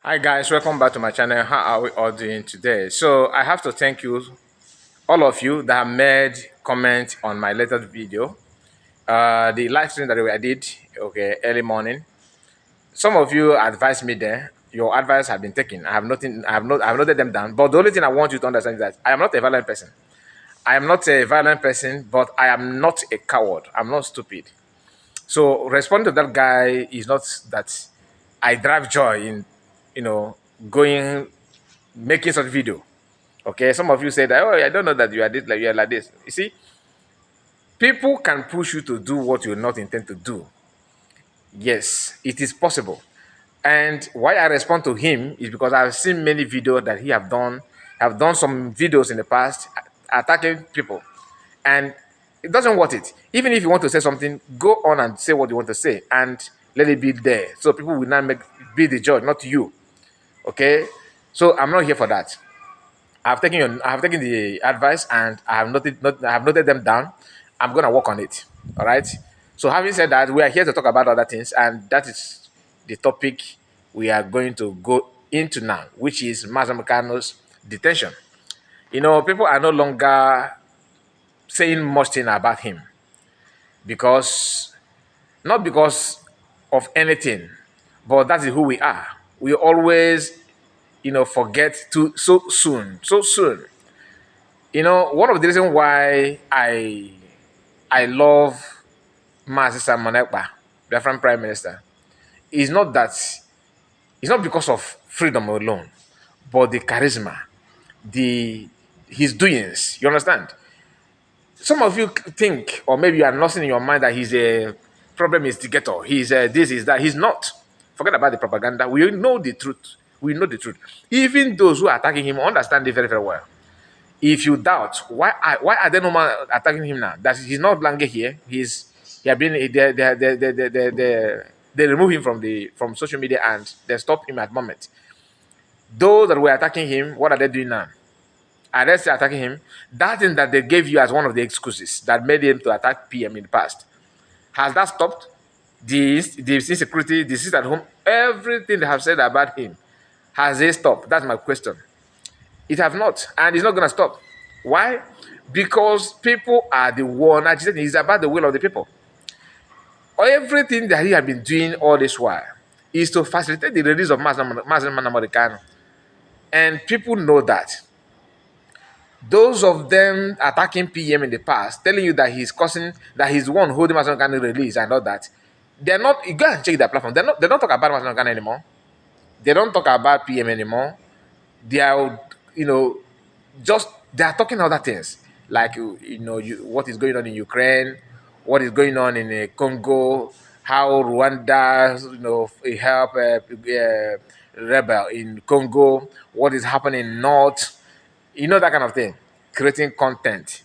Hi guys, welcome back to my channel. How are we all doing today? So I have to thank you, all of you that have made comment on my latest video, the live stream that I did, okay, early morning. Some of you advised me there. Your advice have been taken. I have noted them down. But the only thing I want you to understand is that I am not a violent person. I am not a violent person, but I am not a coward. I'm not stupid. So responding to that guy is not that I drive joy in, you know, going making such video. Okay, some of you say that, oh, I don't know that you are this, like you are like this. You see, people can push you to do what you not intend to do. Yes, it is possible. And why I respond to him is because I've seen many videos that he have done some videos in the past attacking people, and it doesn't worth it. Even if you want to say something, go on and say what you want to say, and let it be there, so people will not be the judge, not you. Okay, so I'm not here for that. I have taken the advice and I have noted them down. I'm gonna work on it. All right. So having said that, we are here to talk about other things, and that is the topic we are going to go into now, which is Mazamukano's detention. You know, people are no longer saying much thing about him because not because of anything, but that is who we are. We always, forget to so soon, so soon. You know, one of the reasons why I love Mazi Simon Ekpa, Biafran Prime Minister, is not that it's not because of freedom alone, but the charisma, the his doings. You understand? Some of you think, or maybe you are nothing in your mind that he's a problem instigator. He's this, is that. He's not. Forget about the propaganda. We know the truth. We know the truth. Even those who are attacking him understand it very, very well. If you doubt, why are they no more attacking him now? That he's not longer here. He have been they remove him from social media and they stop him at the moment. Those that were attacking him, what are they doing now? Are they still attacking him? That thing that they gave you as one of the excuses that made him to attack PM in the past, has that stopped? The insecurity, the sit at home, everything they have said about him, has it stopped? That's my question. It have not, and it's not going to stop. Why? Because people are the one agitating. It's about the will of the people. Everything that he has been doing all this while is to facilitate the release of Muslim American. And people know that. Those of them attacking PM in the past, telling you that he's causing, that he's the one holding Muslim American release and all that, they're not, you go and check their platform. They don't talk about Muslim American anymore. They don't talk about PM anymore. They are, just they are talking other things like what is going on in Ukraine, what is going on in Congo, how Rwanda help rebel in Congo, what is happening in North, that kind of thing, creating content.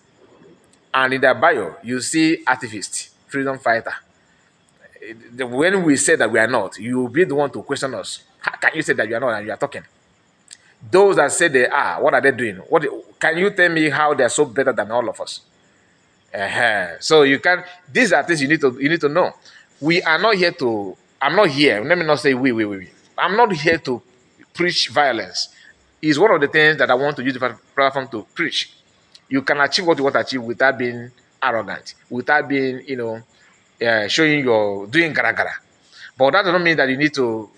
And in their bio, you see activist, freedom fighter. When we say that we are not, you will be the one to question us. How can you say that you are not and you are talking? Those that say they are, what are they doing? What can you tell me how they are so better than all of us? So you can. These are things you need to know. We are not here to. I'm not here. Let me not say we. I'm not here to preach violence. It's one of the things that I want to use the platform to preach. You can achieve what you want to achieve without being arrogant, without being, showing your doing gara gara. But that doesn't mean that you need to,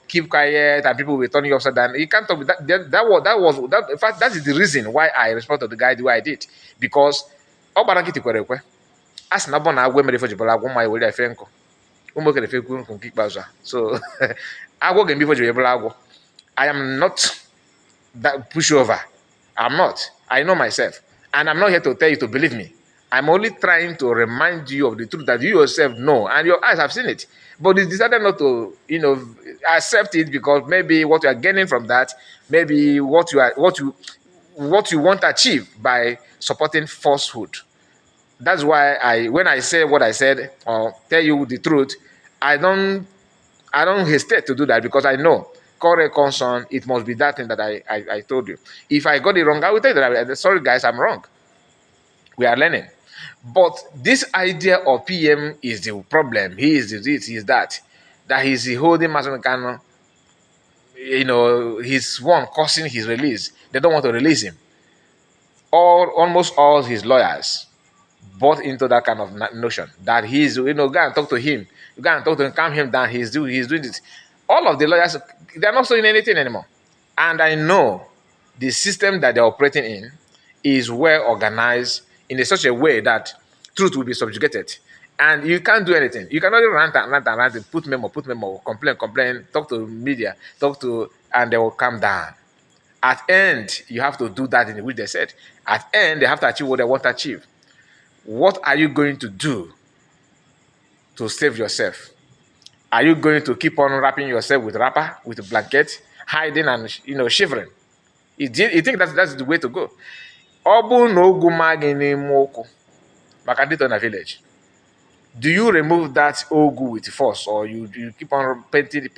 keep quiet and people will turn you upside down. You can't talk with that. In fact, that is the reason why I responded to the guy the way I did. Because ọ gbara nkịtị kwere ekwe. A sị na bụ na agwọ emere ife jibụla agwọ mma ewere efe nkụ. Ụmụ okere efe ekwu nkụ nke ikpeazụ a. So agwọ ga-eme ife jibụla agwọ. I am not that pushover. I'm not. I know myself. And I'm not here to tell you to believe me. I'm only trying to remind you of the truth that you yourself know and your eyes have seen it. But you decided not to, accept it because maybe what you are gaining from that, maybe what you want to achieve by supporting falsehood. That's why when I say what I said or tell you the truth, I don't hesitate to do that because I know correct concern, it must be that thing that I told you. If I got it wrong, I will tell you that sorry guys, I'm wrong. We are learning. But this idea of PM is the problem. He is this, he is that. That he's holding Mason Kano. he's one causing his release. They don't want to release him. Almost all his lawyers bought into that kind of notion that he's, go and talk to him, you go and talk to him, calm him down. He's doing this. All of the lawyers, they're not doing anything anymore. And I know the system that they're operating in is well organized in such a way that truth will be subjugated. And you can't do anything. You cannot rant and rant and rant and put memo, complain, talk to media, and they will calm down. At end, you have to do that in which they said. At end, they have to achieve what they want to achieve. What are you going to do to save yourself? Are you going to keep on wrapping yourself with wrapper, with a blanket, hiding and shivering? You think that's the way to go? Obu no gumagini moko. Makadito na village. Do you remove that ogu with force, or you keep on painting,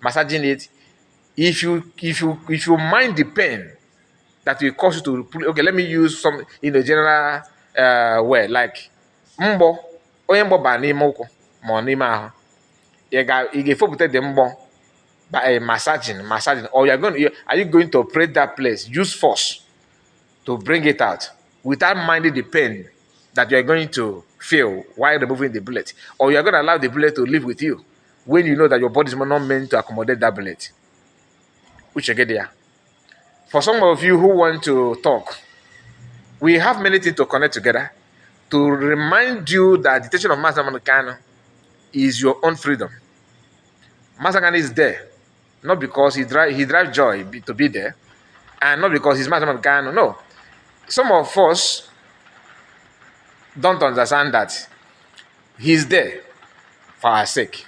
massaging it? If you mind the pain that will cause you to, okay, let me use some in a general way, like mbo, onye mbo ba n'ime ụkwụ ma n'ime ahụ. You ga-efopụta the mbo by massaging, or are you going to operate that place, use force to bring it out without minding the pain that you are going to feel while removing the bullet, or you are going to allow the bullet to live with you when you know that your body is not meant to accommodate that bullet? Which again there. For some of you who want to talk, we have many things to connect together to remind you that the detention of Master Kanu is your own freedom. Master Kanu is there, not because he drives joy to be there, and not because he's Master Kanu. No. Some of us don't understand that he's there for our sake.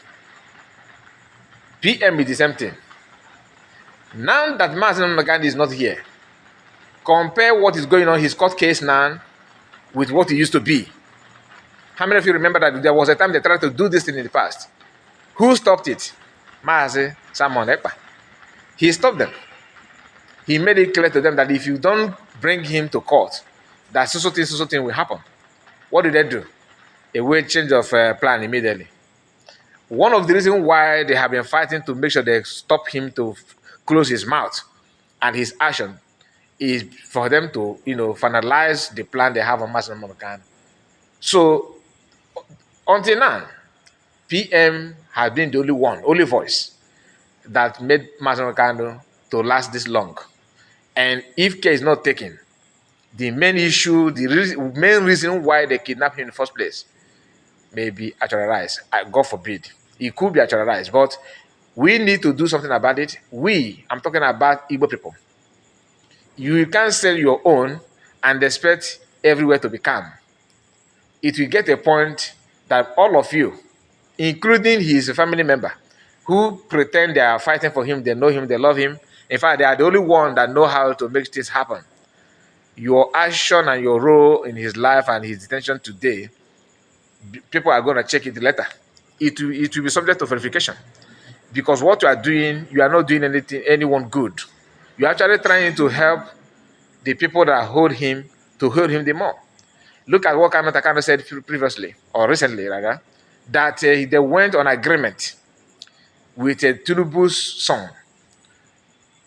PM is the same thing. Now that Master Kanu is not here, compare what is going on his court case now with what it used to be. How many of you remember that there was a time they tried to do this thing in the past? Who stopped it? Mazi Simon Ekpa. He stopped them. He made it clear to them that if you don't bring him to court, that so thing will happen. What did they do? A weird change of plan immediately. One of the reasons why they have been fighting to make sure they stop him to close his mouth and his action is for them to, finalize the plan they have on Master Kanu. So until now, PM has been the only voice that made Master Kanu to last this long. And if care is not taken, the main issue, main reason why they kidnapped him in the first place may be actualized. God forbid. It could be actualized, but we need to do something about it. I'm talking about Igbo people. You can't sell your own and expect everywhere to be calm. It will get a point that all of you, including his family member, who pretend they are fighting for him, they know him, they love him. In fact, they are the only one that know how to make things happen. Your action and your role in his life and his detention today, people are going to check it later. It will be subject to verification. Because what you are doing, you are not doing anyone good. You're actually trying to help the people that hold him to hold him the more. Look at what Takano said previously, or recently rather, that they went on agreement with Tinubu's son.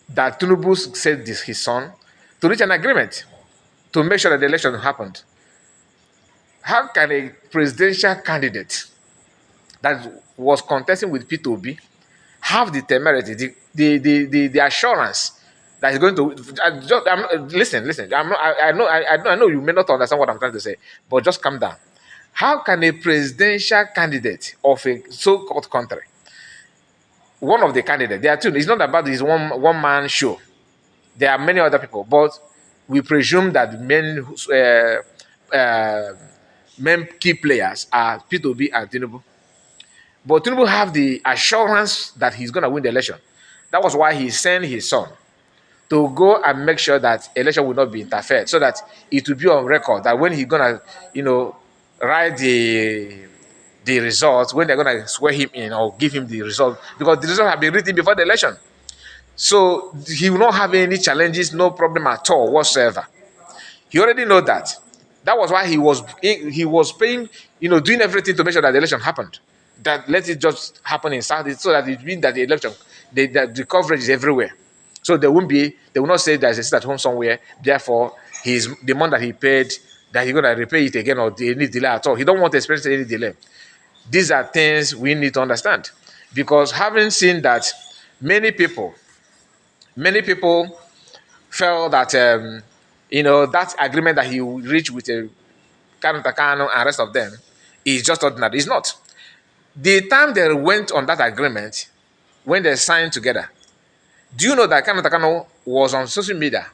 That Tinubu said his son to reach an agreement to make sure that the election happened. How can a presidential candidate that was contesting with P2B have the temerity, the assurance that he's going to listen? I know you may not understand what I'm trying to say, but just calm down. How can a presidential candidate of a so-called country, one of the candidates, there are two. It's not about this one-man show. There are many other people, but we presume that main key players are P2B and Tinubu. But Tinubu have the assurance that he's going to win the election. That was why he sent his son to go and make sure that election will not be interfered, so that it will be on record that when he's going to, write the results, when they're going to swear him in or give him the result, because the results have been written before the election. So he will not have any challenges, no problem at all whatsoever. He already know that. That was why he was paying, doing everything to make sure that the election happened. That let it just happen in South, so that it means that the election the coverage is everywhere. So they will not say there's a seat at home somewhere, therefore the money that he paid, that he's gonna repay it again, or any delay at all. He don't want to experience any delay. These are things we need to understand. Because having seen that many people felt that that agreement that he reached with Kano and rest of them is just ordinary. It's not. The time they went on that agreement, when they signed together, do you know that Kano was on social media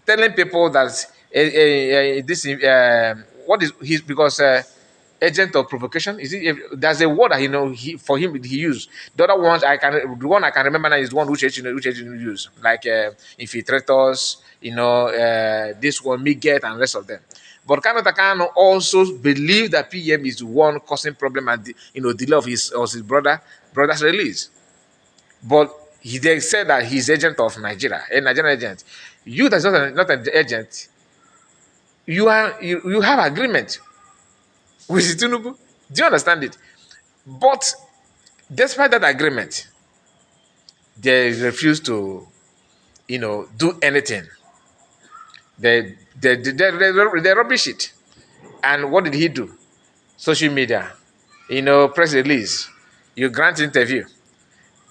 telling people that this what is his, because agent of provocation, is it? There's a word that for him he used. The other ones the one I can remember now is the one which agent used, like infiltrators, this one, Miget and rest of them. But Kano also believed that PM is the one causing problem and delay of his brother's release. But they said that he's agent of Nigeria, a Nigerian agent. You that's not an agent, you have agreement with Tinubu. Do you understand it? But despite that agreement, they refuse to, do anything. They rubbish it. And what did he do? Social media, press release, you grant interview.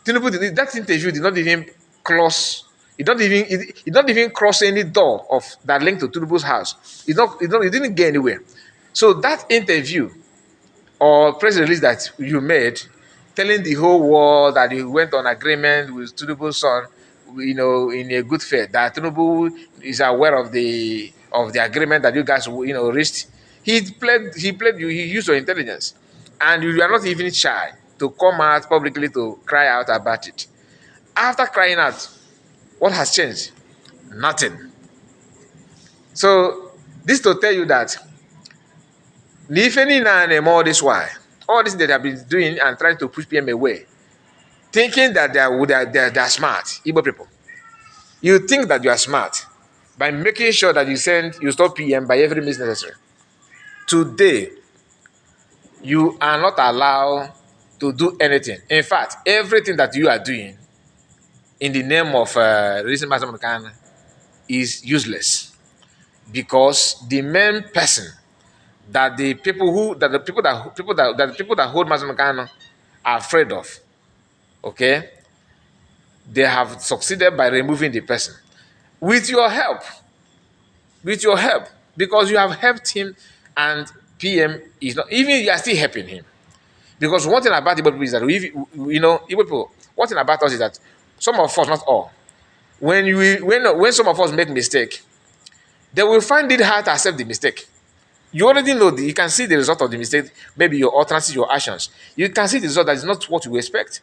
Tinubu that interview did not even cross. It not even cross any door of that link to Tinubu's house. It didn't get anywhere. So that interview or press release that you made, telling the whole world that you went on agreement with Tinubu's son, in a good faith, that Tinubu is aware of the agreement that you guys reached. He used your intelligence, and you are not even shy to come out publicly to cry out about it. After crying out, what has changed? Nothing. So this to tell you that Nifeni and all this why, all this they have been doing and trying to push PM away, thinking that they're smart, Igbo people. You think that you are smart by making sure that you stop PM by every means necessary. Today, you are not allowed to do anything. In fact, everything that you are doing in the name of releasing Master Khan is useless, because the main person that the people that hold Master Khan are afraid of, okay, they have succeeded by removing the person with your help, because you have helped him, and PM is not even, you are still helping him. Because one thing about Igbo people is that Igbo people, one thing about us is that some of us, not all, when some of us make mistake, they will find it hard to accept the mistake. You already know you can see the result of the mistake, maybe your utterances, your actions. You can see the result that is not what you expect.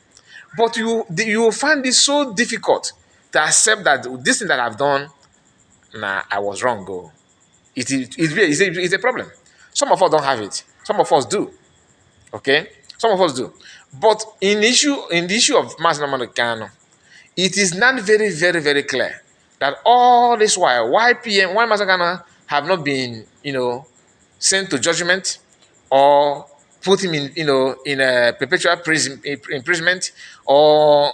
But you will find it so difficult to accept that this thing that I've done, I was wrong. It's a problem. Some of us don't have it. Some of us do. Okay? Some of us do. But in the issue of Mazi Nnamdi Kanu, it is not very, very, very clear that all this while, why Mazi Kanu have not been, sent to judgment, or put him in a perpetual imprisonment, or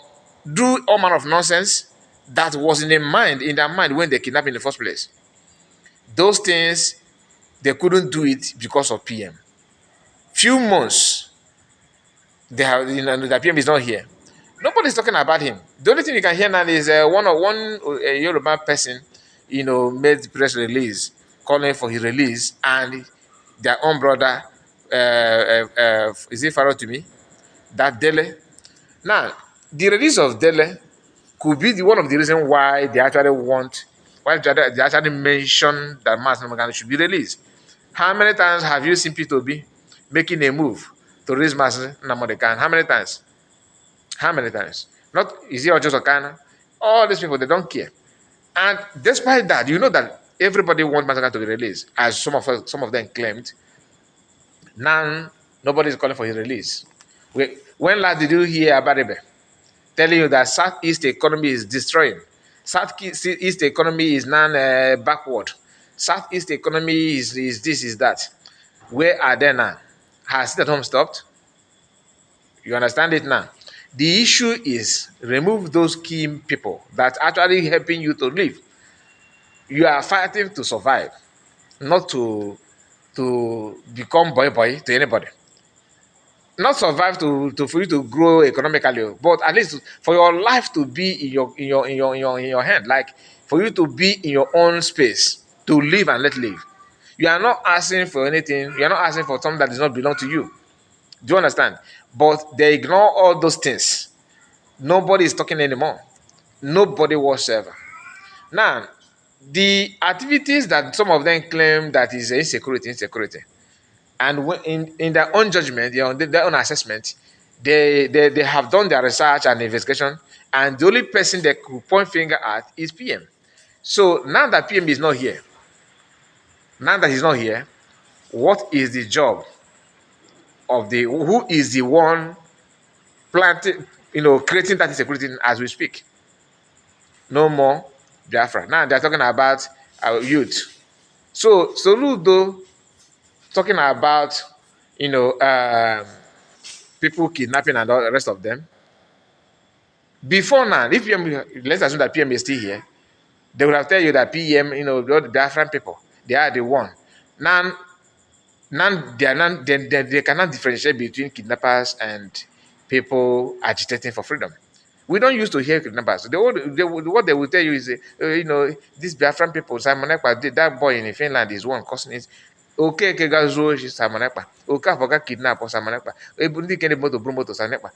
do all manner of nonsense that was in their mind when they kidnapped in the first place. Those things, they couldn't do it because of PM. Few months, the PM is not here. Nobody's talking about him. The only thing you can hear now is one Yoruba person, made press release calling for his release, and their own brother, is it Pharaoh to me? That Dele. Now, the release of Dele could be one of the reasons why they actually mention that Mazi Nnamdi Kanu should be released. How many times have you seen P2B making a move to release Mazi Nnamdi Kanu? How many times? How many times? Not is it just Okana? All these people, they don't care. And despite that, you know that everybody wants Mazi Nnamdi Kanu to be released, as some of them claimed. Now nobody is calling for his release. When last did you hear Abaribe telling you that Southeast economy is destroying? Southeast economy is now backward. Southeast economy is this, is that. Where are they now? Has it at home stopped? You understand it now? The issue is remove those key people that actually helping you to live. You are fighting to survive, not to become boy to anybody. Not survive to for you to grow economically, but at least for your life to be in your hand, like for you to be in your own space to live and let live. You are not asking for anything. You are not asking for something that does not belong to you. Do you understand? But they ignore all those things. Nobody is talking anymore. Nobody whatsoever. Now, the activities that some of them claim that is insecurity, and in their own judgment, their own assessment, they have done their research and investigation, and the only person they could point finger at is PM. So now that PM is not here, now that he's not here, what is the job of the who is the one planting, creating that insecurity as we speak? No more Biafra. Now they're talking about our youth. So Soludo talking about you know um, people kidnapping and all the rest of them. Before now, if PM, let's assume that PM is still here, they would have tell you that PM, the Biafran people, they are the one. Now, they cannot differentiate between kidnappers and people agitating for freedom. We don't used to hear kidnappers. What they will tell you is, these Biafran people, Simon Ekpa, that boy in Finland is one causing it. Okay, guys, Simon Ekpa. Okay, I forgot kidnap or Simon Ekpa. Ebundi kene moto bromo to Simon Ekpa.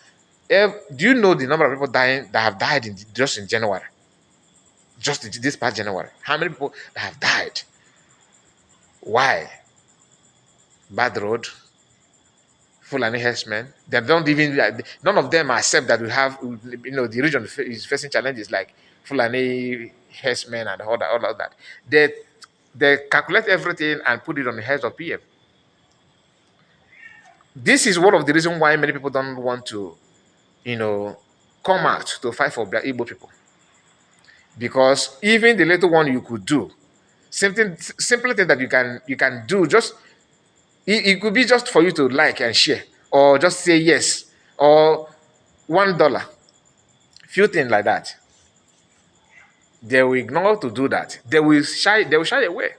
Do you know the number of people dying that have died just in January? Just this past January. How many people have died? Why? Bad road, Fulani herdsmen. They don't even, none of them accept that we have, the region is facing challenges like Fulani herdsmen and all of that. They calculate everything and put it on the heads of PM. This is one of the reasons why many people don't want to, come out to fight for their Igbo people. Because even the little one you could do, simple thing that you can do, just it could be just for you to like and share, or just say yes, or $1, few things like that. They will ignore to do that. They will shy away.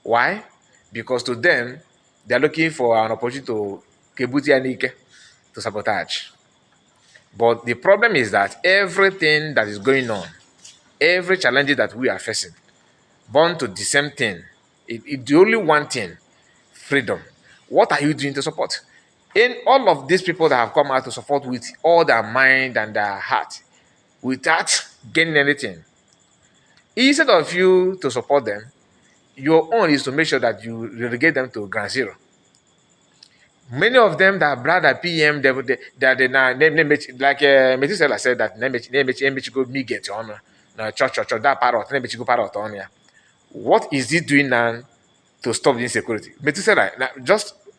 Why? Because to them, they're looking for an opportunity to kebuti anike, to sabotage. But the problem is that everything that is going on, every challenge that we are facing, born to the same thing, the only one thing, freedom. What are you doing to support? In all of these people that have come out to support with all their mind and their heart, without gaining anything, instead of you to support them, your own is to make sure that you relegate them to ground zero. Many of them that brother PM, like Methuselah said that go me get on church that parrot, go parrot on ya. What is he doing now to stop the insecurity? Methuselah,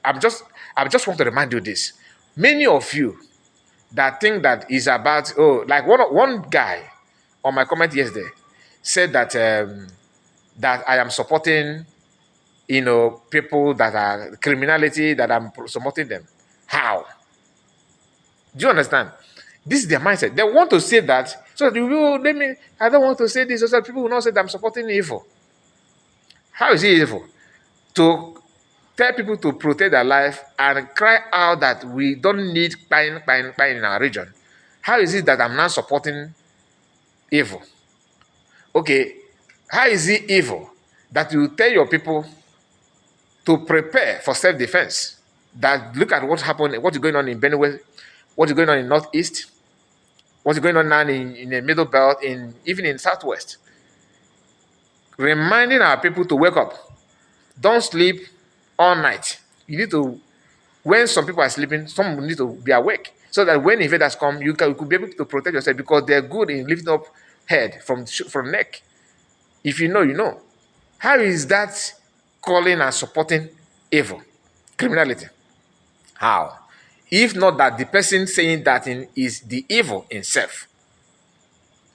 I'm just want to remind you this. Many of you that think that is about, like one guy on my comment yesterday said that that I am supporting people that are criminality, that I'm supporting them. How? Do you understand? This is their mindset. They want to say that so that I don't want to say this, so that people will not say that I'm supporting evil. How is it evil? To tell people to protect their life and cry out that we don't need pain in our region. How is it that I'm not supporting evil? Okay, how is it evil that you tell your people to prepare for self-defense? That look at what happened, what is going on in Benue, what is going on in Northeast, what is going on now in the Middle Belt, even in Southwest. Reminding our people to wake up. Don't sleep all night. You need to, when some people are sleeping, some need to be awake so that when invaders come, you could be able to protect yourself, because they're good in lifting up head from neck. If you know, you know. How is that calling and supporting evil, criminality? How? If not that the person saying that is the evil himself.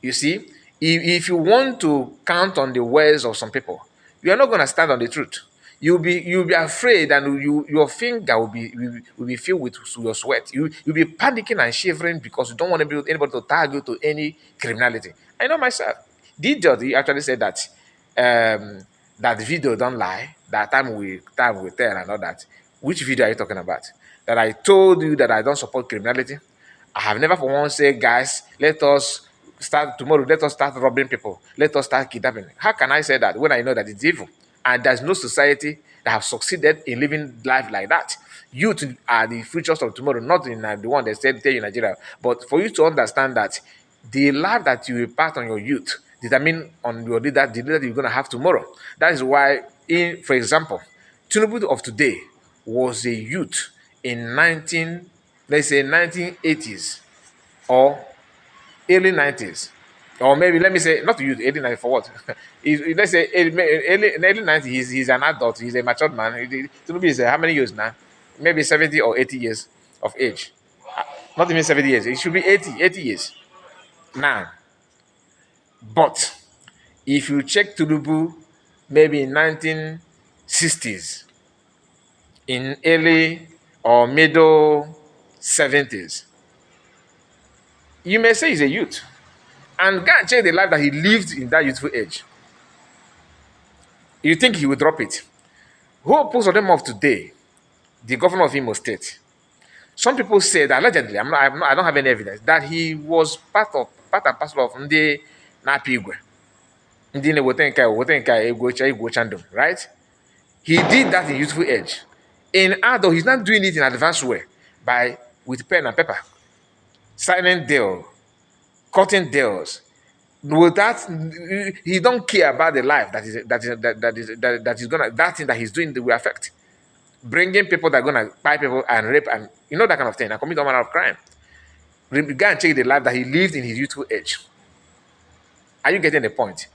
You see, if you want to count on the words of some people, you are not going to stand on the truth. You'll be afraid, and your finger will be filled with your sweat. You'll be panicking and shivering because you don't want anybody to tag you to any criminality. I know myself. The judge, he actually said that that the video don't lie, that time will tell and all that. Which video are you talking about? That I told you that I don't support criminality? I have never for once said, guys, let us start tomorrow, let us start robbing people, let us start kidnapping. How can I say that when I know that it's evil? And there's no society that have succeeded in living life like that. Youth are the futures of tomorrow, not in the one they said tell you in Nigeria. But for you to understand that the life that you impart on your youth determine on your leader, the leader you're gonna have tomorrow. That is why, for example, Tinubu of today was a youth in let's say 1980s or early 90s, or maybe let me say not youth, early 90s for what? Let's say early 90s, he's an adult, he's a matured man. Tinubu is how many years now? Maybe 70 or 80 years of age. Not even 70 years, it should be 80 years now. But if you check Tinubu maybe in 1960s, in early or middle 70s, you may say he's a youth. And go and check the life that he lived in that youthful age. You think he will drop it? Who pulls on them off today? The governor of Imo State. Some people say that allegedly, I don't have any evidence, that he was part and parcel of Ndi Napigwe. Ndi Wotenka Egwo Chandum, right? He did that in youthful age. In adult, he's not doing it in advanced way with pen and paper, signing deal, cutting deals. With that, he don't care about the life that thing that he's doing that will affect. Bringing people that are gonna buy people and rape and that kind of thing and commit all manner of crime. Go and check the life that he lived in his youthful age. Are you getting the point?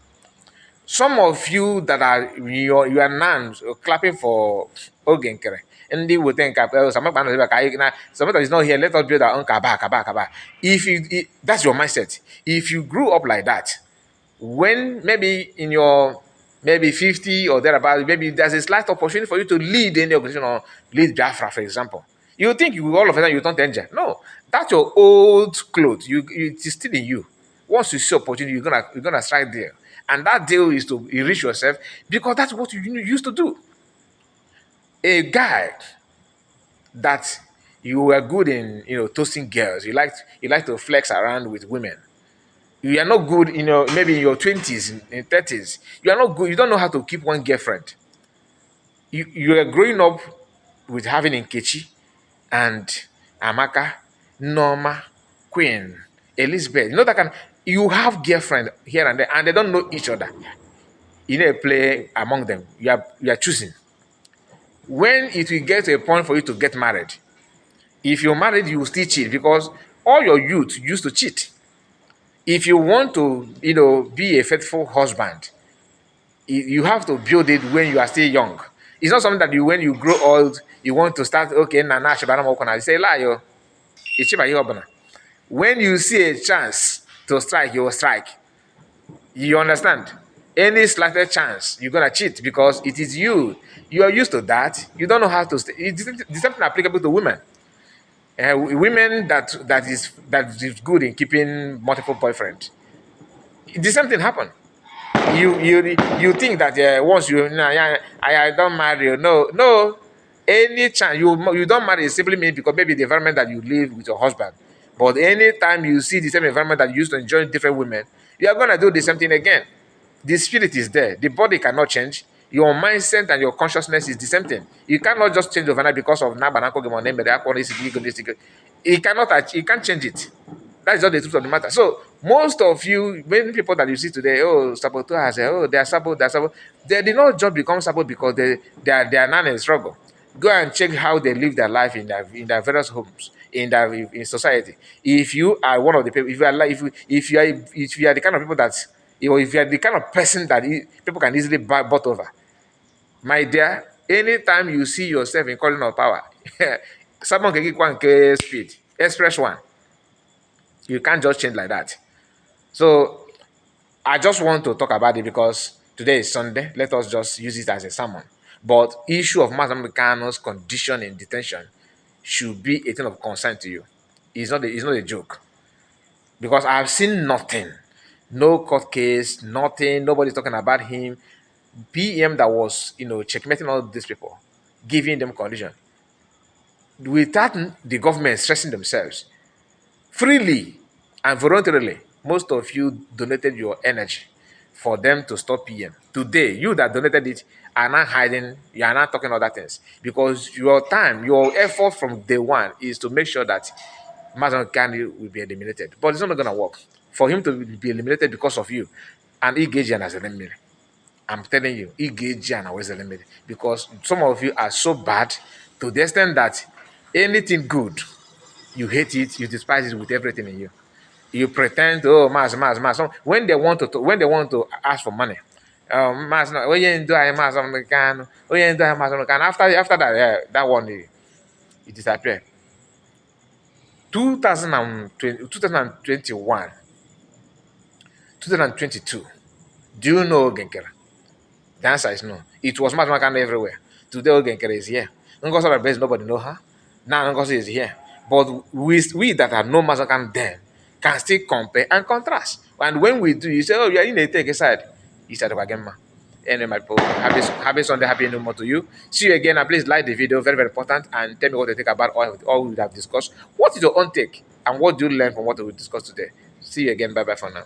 Some of you that are you are nuns clapping for Ogenkere. And they will think somebody that is not here, let us build our own kaba. That's your mindset. If you grew up like that, when maybe in your maybe 50 or thereabout, maybe there's a slight opportunity for you to lead any organization or lead Biafra, for example. You think you all of a sudden you don't danger. No, that's your old clothes. It is still in you. Once you see opportunity, you're gonna strike there. And that deal is to enrich yourself because that's what you used to do. A guy that you were good in, toasting girls. You like to flex around with women. You are not good in maybe in your 20s, in 30s. You are not good. You don't know how to keep one girlfriend. You are growing up with having Nkechi and Amaka, Norma, Queen, Elizabeth. You have girlfriend here and there, and they don't know each other. You need to play among them. You are choosing. When it will get to a point for you to get married, if you're married, you will still cheat because all your youth used to cheat. If you want to, be a faithful husband, you have to build it when you are still young. It's not something that when you grow old, you want to start, okay, you say, lie, yo. When you see a chance to strike, you will strike. You understand? Any slightest chance, you're gonna cheat because it is you. You are used to that. You don't know how to stay. It's something applicable to women. Women that is good in keeping multiple boyfriends. The same thing happen. You think that once I don't marry. No, any chance you don't marry simply means because maybe the environment that you live with your husband. But anytime you see the same environment that you used to enjoy different women, you are gonna do the same thing again. The spirit is there. The body cannot change. Your mindset and your consciousness is the same thing. You cannot just change overnight because of it cannot. You can't change it. That's just the truth of the matter. So most of you, many people that you see today, saboteurs, they are sabot. They did not just become sabot because they are not in struggle. Go and check how they live their life in their various homes in society. If you are one of the people, if you are the kind of people that if you are the kind of person that people can easily butt over, my dear, anytime you see yourself in calling of power, someone can give one speed, express one. You can't just change like that. So I just want to talk about it because today is Sunday. Let us just use it as a sermon. But issue of Mazamekano's condition in detention should be a thing of concern to you. It's not a joke. Because I've seen nothing. No court case, nothing, nobody's talking about him. PM that was, checkmating all these people, giving them condition. Without the government stressing themselves, freely and voluntarily, most of you donated your energy for them to stop PM. Today, you that donated it are not hiding, you are not talking other things. Because your time, your effort from day one is to make sure that Mazan Kani will be eliminated. But it's not going to work. For him to be eliminated because of you, and Igejian as eliminated. I'm telling you, Igejian was eliminated. Because some of you are so bad to the extent that anything good, you hate it, you despise it with everything in you. You pretend, oh, mass. So when they want to ask for money, mass, no, oh, yeah, do I mass on the can? Oh, yeah, do I mass on the can? After that, that one, it disappeared. 2020, 2021, 2022. Do you know Genkera? The answer is no. It was Matmakanda everywhere. Today, Genkera is here. Ngosa base, nobody know her. Now Ngosa is here. But we that have no Mazakan then can still compare and contrast. And when we do, you say, oh, you are in a take a side. You said, Wagema. Anyway, my people, happy Sunday, happy no more to you. See you again, and please like the video, very, very important, and tell me what you think about all we have discussed. What is your own take, and what do you learn from what we discussed today? See you again, bye-bye for now.